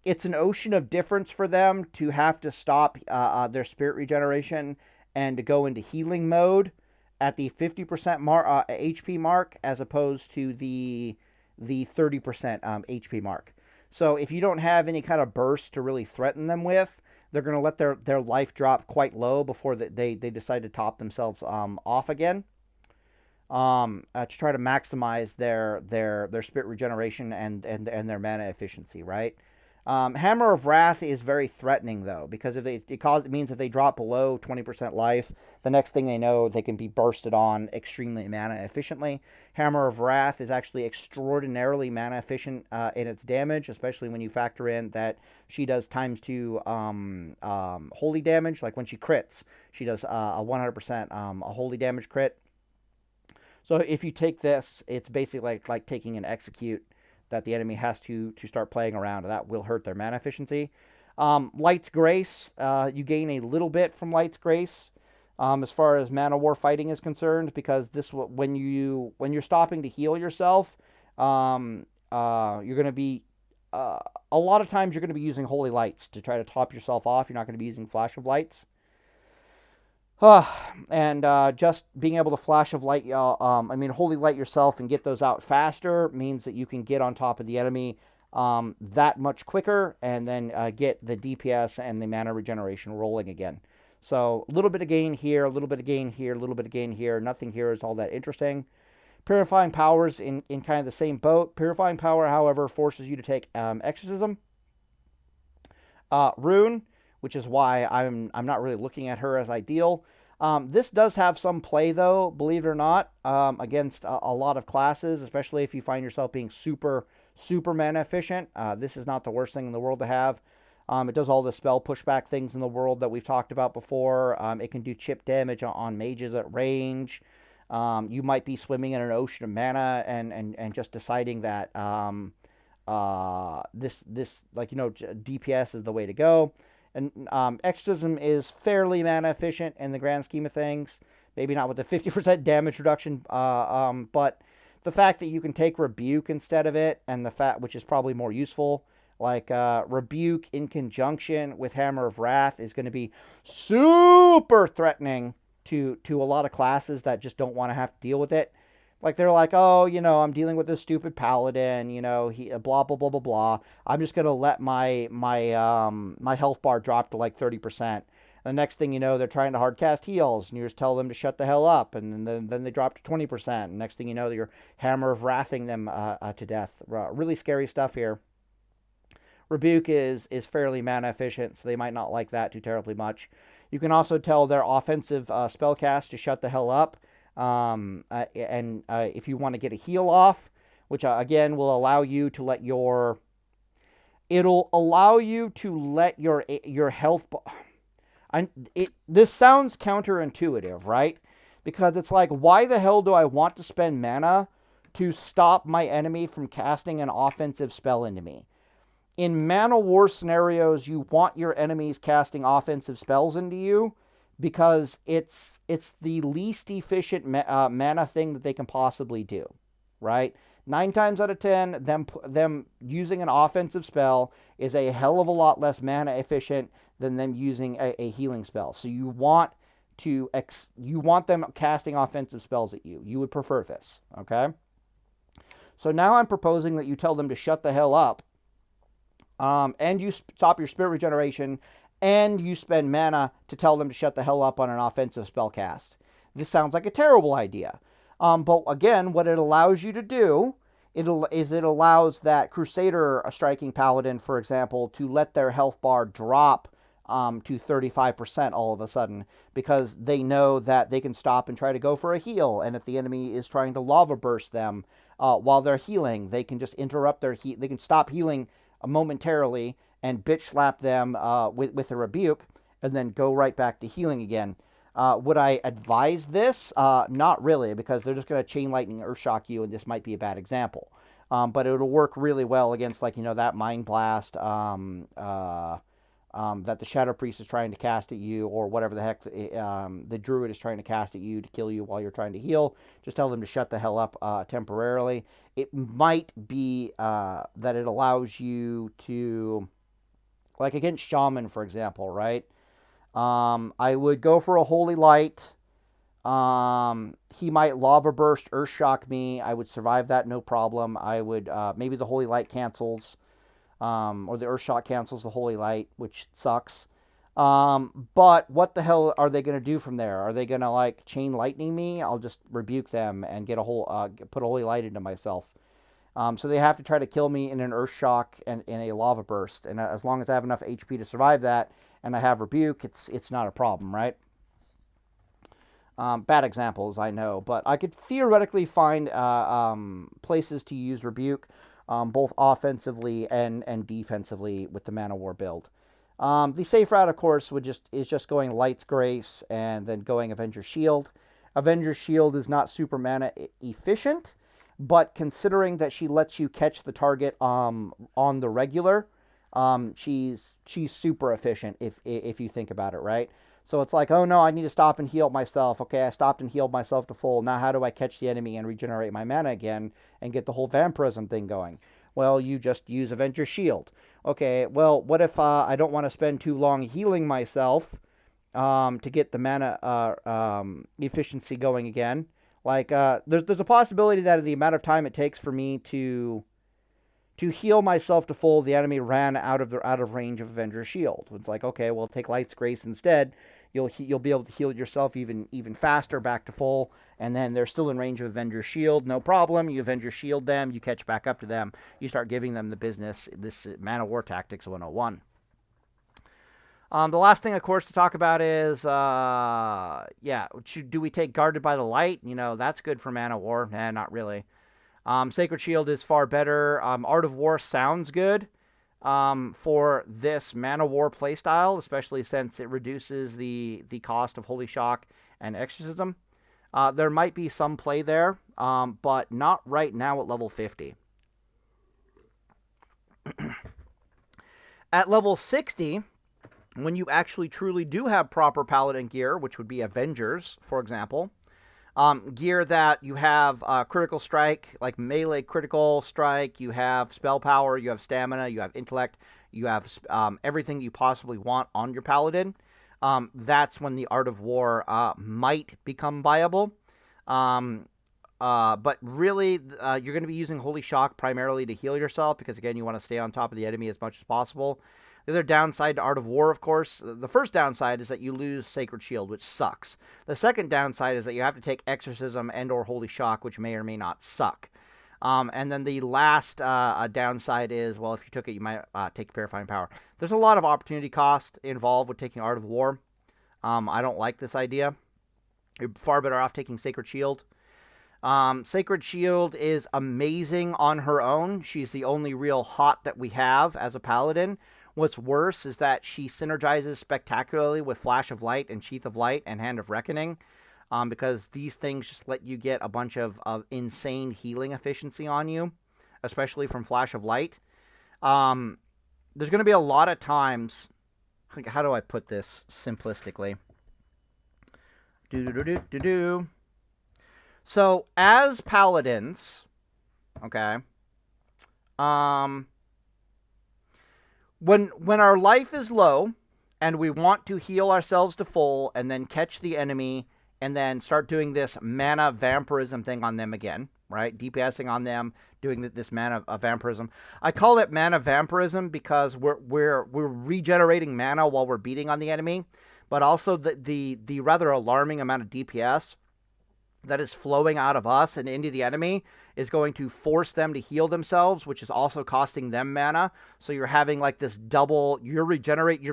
it's an ocean of difference for them to have to stop their spirit regeneration and to go into healing mode at the 50% HP mark as opposed to the 30% HP mark. So if you don't have any kind of burst to really threaten them with, they're going to let their life drop quite low before they decide to top themselves off again to try to maximize their spirit regeneration and their mana efficiency, right? Hammer of Wrath is very threatening, though, because it means if they drop below 20% life, the next thing they know, they can be bursted on extremely mana efficiently. Hammer of Wrath is actually extraordinarily mana efficient in its damage, especially when you factor in that she does ×2 holy damage. Like when she crits, she does a 100% a holy damage crit. So if you take this, it's basically like taking an execute that the enemy has to start playing around, and that will hurt their mana efficiency. Light's Grace, you gain a little bit from Light's Grace as far as mana war fighting is concerned, because when you're stopping to heal yourself, you're going to be a lot of times you're going to be using Holy Lights to try to top yourself off. You're not going to be using Flash of Lights. And just being able to Flash of Light, Holy Light yourself and get those out faster means that you can get on top of the enemy that much quicker and then get the DPS and the mana regeneration rolling again. So a little bit of gain here, a little bit of gain here, a little bit of gain here. Nothing here is all that interesting. Purifying Power's in kind of the same boat. Purifying Power, however, forces you to take Exorcism. Rune, which is why I'm not really looking at her as ideal. This does have some play, though, believe it or not, against a lot of classes, especially if you find yourself being super mana efficient. This is not the worst thing in the world to have. It does all the spell pushback things in the world that we've talked about before. It can do chip damage on mages at range. You might be swimming in an ocean of mana and just deciding that this like, you know, DPS is the way to go. And Exorcism is fairly mana efficient in the grand scheme of things. Maybe not with the 50% damage reduction, but the fact that you can take Rebuke instead of it, and the fact, which is probably more useful, like Rebuke in conjunction with Hammer of Wrath is going to be super threatening to a lot of classes that just don't want to have to deal with it. Like, they're like, oh, you know, I'm dealing with this stupid Paladin, you know, he blah blah blah blah blah. I'm just gonna let my health bar drop to like 30%. The next thing you know, they're trying to hard cast heals, and you just tell them to shut the hell up, and then they drop to 20%. And next thing you know, you're Hammer of Wrathing them to death. Really scary stuff here. Rebuke is fairly mana efficient, so they might not like that too terribly much. You can also tell their offensive spellcast to shut the hell up. If you want to get a heal off, which again will allow you to let your... It'll allow you to let your health... This sounds counterintuitive, right? Because it's like, why the hell do I want to spend mana to stop my enemy from casting an offensive spell into me? In mana war scenarios, you want your enemies casting offensive spells into you because it's the least efficient mana thing that they can possibly do, right? 9 times out of 10, them using an offensive spell is a hell of a lot less mana efficient than them using a healing spell. So you want them casting offensive spells at you. You would prefer this, okay? So now I'm proposing that you tell them to shut the hell up, and you stop your spirit regeneration, and you spend mana to tell them to shut the hell up on an offensive spell cast. This sounds like a terrible idea. But again, what it allows you to do it allows that Crusader striking Paladin, for example, to let their health bar drop to 35% all of a sudden, because they know that they can stop and try to go for a heal. And if the enemy is trying to lava burst them while they're healing, they can just interrupt their heal. They can stop healing momentarily and bitch slap them with a Rebuke, and then go right back to healing again. Would I advise this? Not really, because they're just going to Chain Lightning Earthshock you, and this might be a bad example. But it'll work really well against, like, that Mind Blast that the Shadow Priest is trying to cast at you, or whatever the heck the Druid is trying to cast at you to kill you while you're trying to heal. Just tell them to shut the hell up temporarily. It might be that it allows you to, like against Shaman, for example, right? I would go for a Holy Light. He might Lava Burst, Earthshock me. I would survive that, no problem. I would, maybe the Holy Light cancels, or the Earthshock cancels the Holy Light, which sucks. But what the hell are they going to do from there? Are they going to, like, Chain Lightning me? I'll just Rebuke them and get put a Holy Light into myself. So they have to try to kill me in an Earthshock and in a Lava Burst. And as long as I have enough HP to survive that, and I have Rebuke, it's not a problem, right? Bad examples, I know, but I could theoretically find places to use Rebuke, both offensively and defensively with the Mana War build. The safe route, of course, is just going Light's Grace and then going Avengers Shield. Avengers Shield is not super mana efficient, but considering that she lets you catch the target on the regular, she's super efficient if you think about it, right? So it's like, oh no, I need to stop and heal myself. Okay, I stopped and healed myself to full. Now how do I catch the enemy and regenerate my mana again and get the whole vampirism thing going? Well, you just use Avengers Shield. Okay, well, what if I don't want to spend too long healing myself to get the mana efficiency going again? Like, there's a possibility that the amount of time it takes for me to heal myself to full, the enemy ran out of range of Avengers Shield. It's like, okay, well, take Light's Grace instead. you'll be able to heal yourself even faster back to full, and then they're still in range of Avengers shield, no problem. You Avengers shield them, you catch back up to them, you start giving them the business. This is Mana War Tactics 101. The last thing, of course, to talk about is, do we take Guarded by the Light? That's good for Mana War. Not really. Sacred Shield is far better. Art of War sounds good for this Mana War playstyle, especially since it reduces the cost of Holy Shock and Exorcism. There might be some play there, but not right now at level 50. At level 60... when you actually truly do have proper Paladin gear, which would be Avengers, for example, gear that you have critical strike, like melee critical strike, you have spell power, you have stamina, you have intellect, you have everything you possibly want on your Paladin, that's when the Art of War might become viable. But really, you're going to be using Holy Shock primarily to heal yourself, because, again, you want to stay on top of the enemy as much as possible. The other downside to Art of War, of course, the first downside is that you lose Sacred Shield, which sucks. The second downside is that you have to take Exorcism and or Holy Shock, which may or may not suck. And then the last downside is, well, if you took it, you might take Purifying Power. There's a lot of opportunity cost involved with taking Art of War. I don't like this idea. You're far better off taking Sacred Shield. Sacred Shield is amazing on her own. She's the only real hot that we have as a Paladin. What's worse is that she synergizes spectacularly with Flash of Light and Sheath of Light and Hand of Reckoning, because these things just let you get a bunch of insane healing efficiency on you, especially from Flash of Light. There's going to be a lot of times... how do I put this simplistically? So, as Paladins, okay, when our life is low and we want to heal ourselves to full and then catch the enemy and then start doing this mana vampirism thing on them again, right? DPSing on them, doing this mana vampirism. I call it mana vampirism because we're regenerating mana while we're beating on the enemy, but also the rather alarming amount of DPS that is flowing out of us and into the enemy is going to force them to heal themselves, which is also costing them mana. So you're having like this double, you're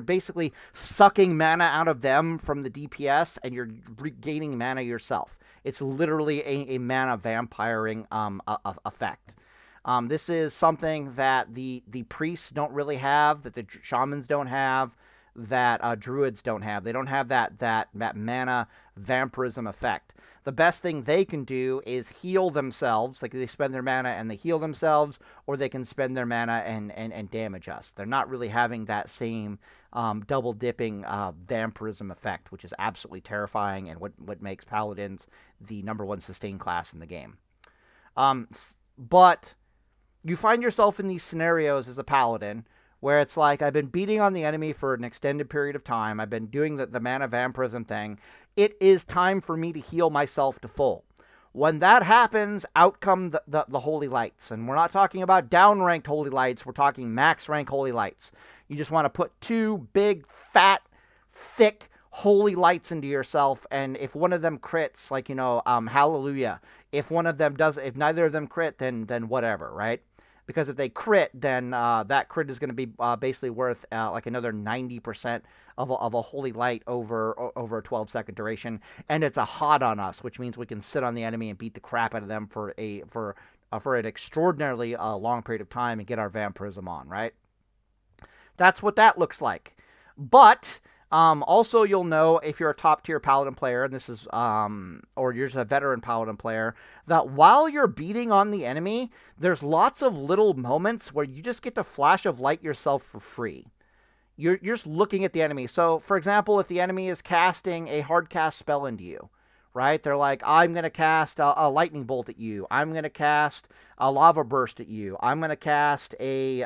basically sucking mana out of them from the DPS, and you're regaining mana yourself. It's literally a mana vampiring effect. This is something that the priests don't really have, that the shamans don't have, that druids don't have. They don't have that mana vampirism effect. The best thing they can do is heal themselves, like they spend their mana and they heal themselves, or they can spend their mana and damage us. They're not really having that same double dipping vampirism effect, which is absolutely terrifying and what makes Paladins the #1 sustain class in the game. But you find yourself in these scenarios as a Paladin where it's like, I've been beating on the enemy for an extended period of time. I've been doing the mana vampirism thing. It is time for me to heal myself to full. When that happens, out come the Holy Lights. And we're not talking about down-ranked Holy Lights. We're talking max-rank Holy Lights. You just want to put 2 big, fat, thick Holy Lights into yourself. And if one of them crits, like, hallelujah. If one of them does, if neither of them crit, then whatever, right? Because if they crit, then that crit is going to be basically worth like another 90% of a Holy Light over a 12-second duration. And it's a hot on us, which means we can sit on the enemy and beat the crap out of them for an extraordinarily long period of time and get our vampirism on, right? That's what that looks like. But also, you'll know if you're a top-tier Paladin player, and this is, or you're just a veteran Paladin player, that while you're beating on the enemy, there's lots of little moments where you just get to Flash of Light yourself for free. You're just looking at the enemy. So, for example, if the enemy is casting a hard cast spell into you, right? They're like, I'm going to cast a lightning bolt at you. I'm going to cast a lava burst at you. I'm going to cast a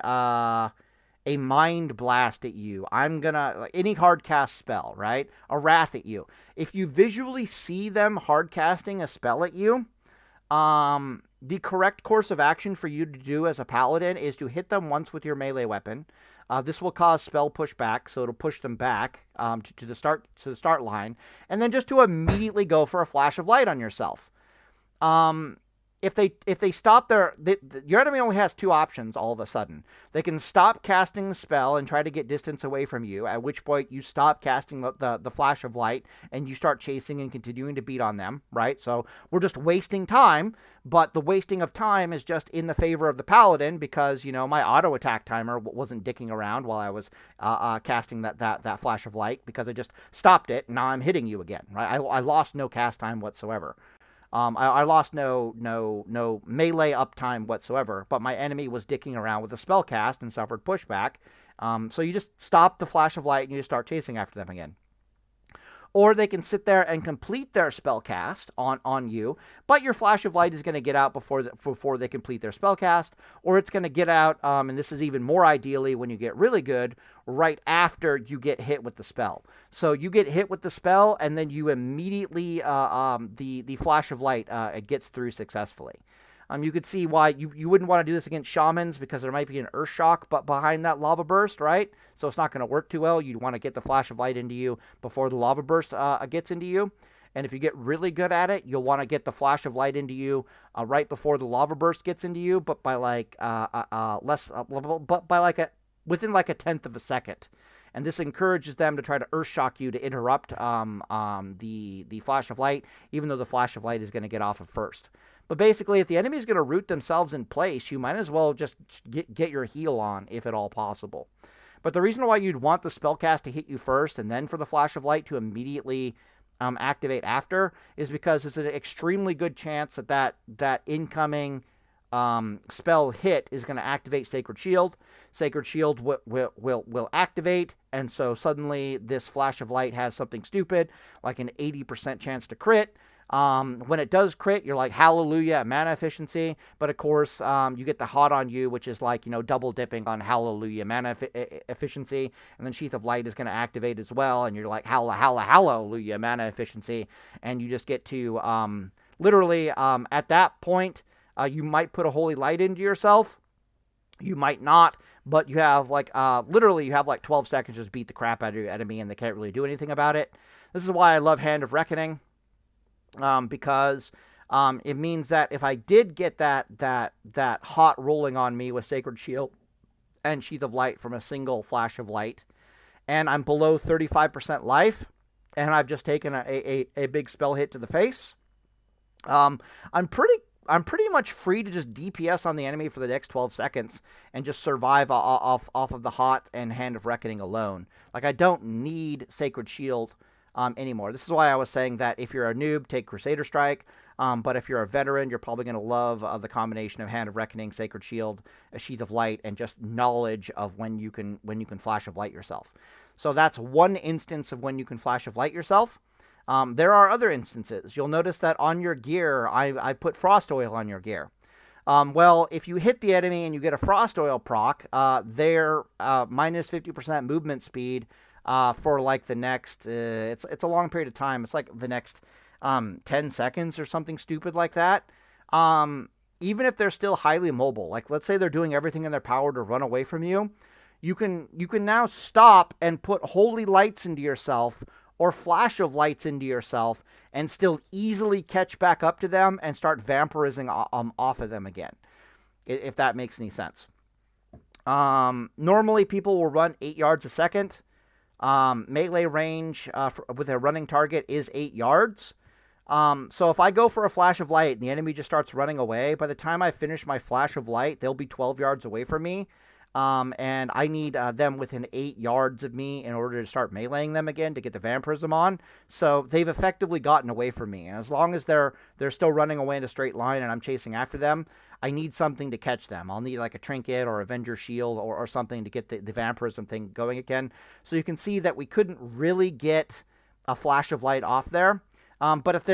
mind blast at you. I'm gonna, any hard cast spell, right? A wrath at you. If you visually see them hard casting a spell at you, The correct course of action for you to do as a paladin is to hit them once with your melee weapon. This will cause spell pushback, so it'll push them back to the start line, and then just to immediately go for a flash of light on yourself. If they stop your enemy only has two options all of a sudden. They can stop casting the spell and try to get distance away from you, at which point you stop casting the flash of light and you start chasing and continuing to beat on them, right? So we're just wasting time, but the wasting of time is just in the favor of the paladin because, you know, my auto attack timer wasn't dicking around while I was casting that flash of light because I just stopped it and now I'm hitting you again, right? I lost no cast time whatsoever. I lost no melee uptime whatsoever, but my enemy was dicking around with a spell cast and suffered pushback. So you just stop the flash of light and you just start chasing after them again. Or they can sit there and complete their spell cast on you, but your flash of light is going to get out before they complete their spell cast, or it's going to get out, and this is even more ideally when you get really good, right after you get hit with the spell. So you get hit with the spell, and then you immediately, the flash of light it gets through successfully. You could see why you wouldn't want to do this against shamans because there might be an earth shock but behind that lava burst, right? So it's not going to work too well. You'd want to get the flash of light into you before the lava burst gets into you. And if you get really good at it, you'll want to get the flash of light into you right before the lava burst gets into you, but by like within like a tenth of a second. And this encourages them to try to earth shock you to interrupt the flash of light, even though the flash of light is going to get off of first. But basically, if the enemy is going to root themselves in place, you might as well just get your heal on, if at all possible. But the reason why you'd want the spellcast to hit you first and then for the flash of light to immediately activate after is because it's an extremely good chance that incoming spell hit is going to activate Sacred Shield. Sacred Shield will activate, and so suddenly this flash of light has something stupid, like an 80% chance to crit. When it does crit, you're like, hallelujah, mana efficiency. But of course, you get the hot on you, which is like, you know, double dipping on hallelujah mana efficiency. And then Sheath of Light is going to activate as well. And you're like, hallelujah mana efficiency. And you just get to, literally, at that point, you might put a holy light into yourself. You might not, but you have like, literally, you have like 12 seconds to just beat the crap out of your enemy and they can't really do anything about it. This is why I love Hand of Reckoning. Because it means that if I did get that hot rolling on me with Sacred Shield and Sheath of Light from a single flash of light, and I'm below 35% life, and I've just taken a big spell hit to the face, I'm pretty much free to just DPS on the enemy for the next 12 seconds and just survive off of the hot and Hand of Reckoning alone. Like, I don't need Sacred Shield anymore. This is why I was saying that if you're a noob, take Crusader Strike. But if you're a veteran, you're probably going to love the combination of Hand of Reckoning, Sacred Shield, a Sheath of Light, and just knowledge of when you can Flash of Light yourself. So that's one instance of when you can Flash of Light yourself. There are other instances. You'll notice that on your gear, I put Frost Oil on your gear. Well, if you hit the enemy and you get a Frost Oil proc, they're minus 50% movement speed for like the next, it's a long period of time. It's like the next 10 seconds or something stupid like that. Even if they're still highly mobile, like let's say they're doing everything in their power to run away from you, you can now stop and put holy lights into yourself or flash of lights into yourself and still easily catch back up to them and start vampirizing off of them again, if that makes any sense. Normally people will run 8 yards a second. Melee range with a running target is 8 yards. So if I go for a flash of light and the enemy just starts running away, by the time I finish my flash of light, they'll be 12 yards away from me. And I need them within 8 yards of me in order to start meleeing them again to get the vampirism on. So they've effectively gotten away from me. And as long as they're still running away in a straight line and I'm chasing after them, I need something to catch them. I'll need like a trinket or Avengers shield or something to get the vampirism thing going again. So you can see that we couldn't really get a flash of light off there. But if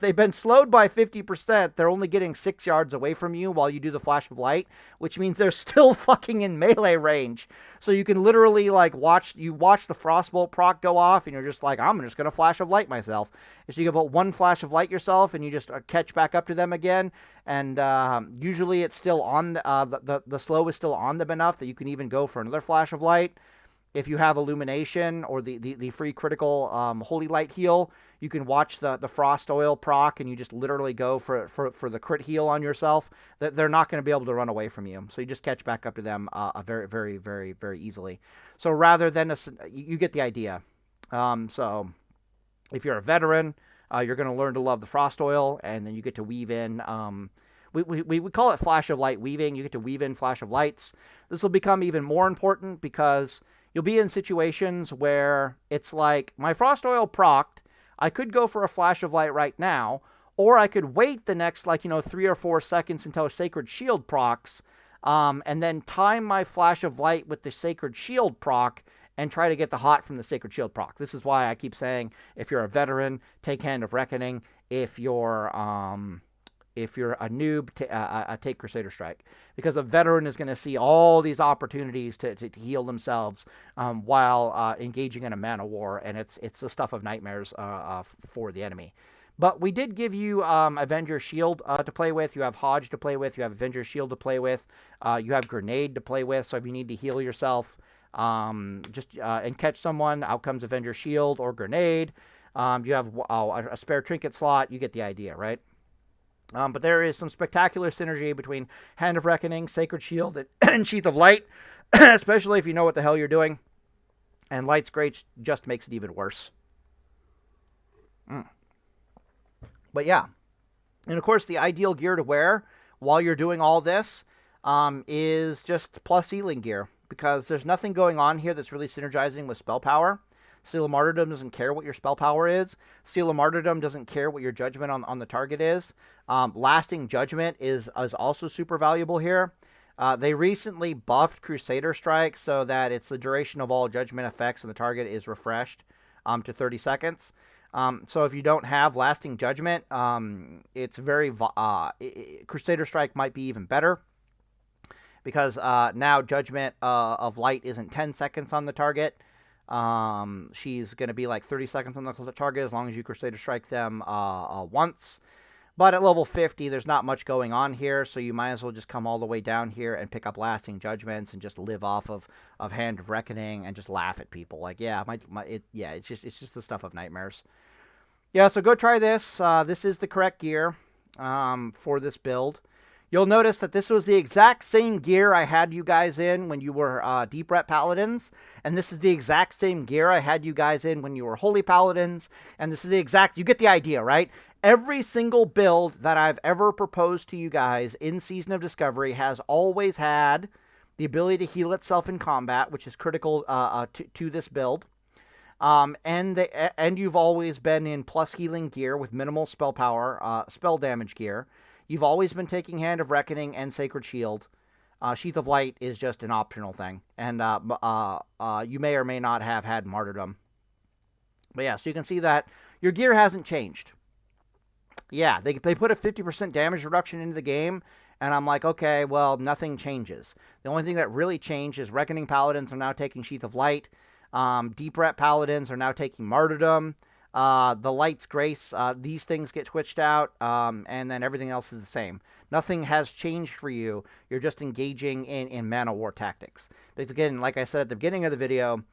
they've been slowed by 50%, they're only getting 6 yards away from you while you do the flash of light, which means they're still fucking in melee range. So you can literally like watch the frostbolt proc go off, and you're just like, I'm just gonna flash of light myself. And so you can put one flash of light yourself, and you just catch back up to them again. And usually it's still on the slow is still on them enough that you can even go for another flash of light. If you have illumination or the free critical holy light heal, you can watch the frost oil proc, and you just literally go for the crit heal on yourself. They're not going to be able to run away from you, so you just catch back up to them very, very, very, very easily. So rather than you get the idea. So if you're a veteran, you're going to learn to love the frost oil, and then you get to weave in. We call it flash of light weaving. You get to weave in flash of lights. This will become even more important because you'll be in situations where it's like, my frost oil procced, I could go for a flash of light right now, or I could wait the next 3 or 4 seconds until Sacred Shield procs, and then time my flash of light with the Sacred Shield proc and try to get the hot from the Sacred Shield proc. This is why I keep saying, if you're a veteran, take Hand of Reckoning. If you're a noob, take Crusader Strike, because a veteran is going to see all these opportunities to heal themselves while engaging in a mana war, and it's the stuff of nightmares for the enemy. But we did give you Avengers Shield to play with. You have Hodge to play with. You have Avengers Shield to play with. You have Grenade to play with. So if you need to heal yourself, and catch someone, out comes Avengers Shield or Grenade. You have a spare trinket slot. You get the idea, right? But there is some spectacular synergy between Hand of Reckoning, Sacred Shield, and Sheath of Light, especially if you know what the hell you're doing. And Light's Great just makes it even worse. But yeah. And of course, the ideal gear to wear while you're doing all this is just plus healing gear, because there's nothing going on here that's really synergizing with spell power. Seal of Martyrdom doesn't care what your spell power is. Seal of Martyrdom doesn't care what your judgment on the target is. Lasting Judgment is also super valuable here. They recently buffed Crusader Strike so that it's the duration of all judgment effects on the target is refreshed to 30 seconds. So if you don't have Lasting Judgment, it's very... Crusader Strike might be even better, because now Judgment of Light isn't 10 seconds on the target. She's going to be like 30 seconds on the target as long as you Crusader Strike them once. But at level 50, there's not much going on here, so you might as well just come all the way down here and pick up Lasting Judgments and just live off of Hand of Reckoning and just laugh at people. Like, yeah, it's just the stuff of nightmares. Yeah, so go try this. This is the correct gear for this build. You'll notice that this was the exact same gear I had you guys in when you were Deep Ret Paladins, and this is the exact same gear I had you guys in when you were Holy Paladins, and this is the exact... You get the idea, right? Every single build that I've ever proposed to you guys in Season of Discovery has always had the ability to heal itself in combat, which is critical to this build. And you've always been in plus healing gear with minimal spell power, spell damage gear. You've always been taking Hand of Reckoning and Sacred Shield. Sheath of Light is just an optional thing. And you may or may not have had Martyrdom. But yeah, so you can see that your gear hasn't changed. Yeah, they put a 50% damage reduction into the game, and I'm like, okay, well, nothing changes. The only thing that really changed is Reckoning Paladins are now taking Sheath of Light. Deep Ret Paladins are now taking Martyrdom. The Light's Grace, these things get switched out, and then everything else is the same. Nothing has changed for you. You're just engaging in mana war tactics. Because again, like I said at the beginning of the video,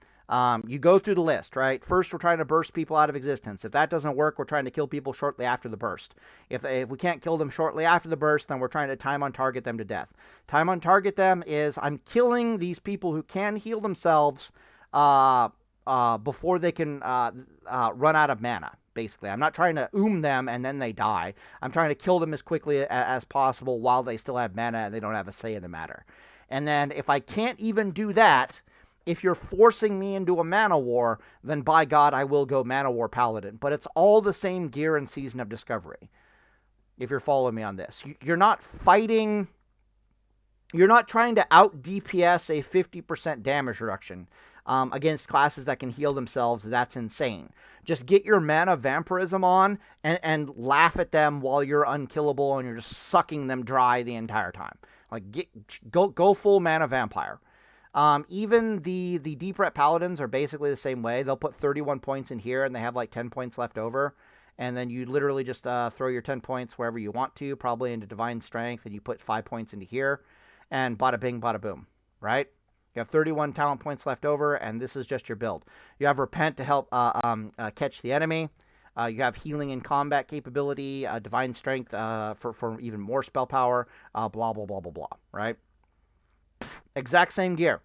you go through the list, right? First, we're trying to burst people out of existence. If that doesn't work, we're trying to kill people shortly after the burst. If we can't kill them shortly after the burst, then we're trying to time on target them to death. Time on target them is I'm killing these people who can heal themselves before they can run out of mana, basically. I'm not trying to them and then they die. I'm trying to kill them as quickly as possible while they still have mana and they don't have a say in the matter. And then if I can't even do that, if you're forcing me into a mana war, then by God, I will go mana war paladin. But it's all the same gear in Season of Discovery, if you're following me on this. You're not fighting... You're not trying to out DPS a 50% damage reduction. against classes that can heal themselves, that's insane. Just get your mana vampirism on and laugh at them while you're unkillable and you're just sucking them dry the entire time. Like, go full mana vampire. Even the deep ret paladins are basically the same way. They'll put 31 points in here and they have like 10 points left over. And then you literally just throw your 10 points wherever you want to, probably into divine strength, and you put 5 points into here, and bada bing, bada boom, right? You have 31 talent points left over, and this is just your build. You have repent to help catch the enemy. You have healing in combat capability, divine strength for even more spell power, blah, blah, blah, blah, blah, right? Exact same gear.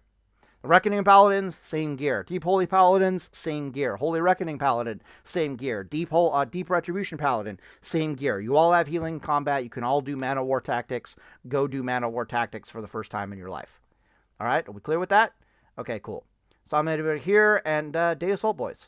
Reckoning Paladins, same gear. Deep Holy Paladins, same gear. Holy Reckoning Paladin, same gear. Deep Retribution Paladin, same gear. You all have healing combat. You can all do Mana War Tactics. Go do Mana War Tactics for the first time in your life. All right, are we clear with that? Okay, cool. So I'm over here, and Day Assault, boys.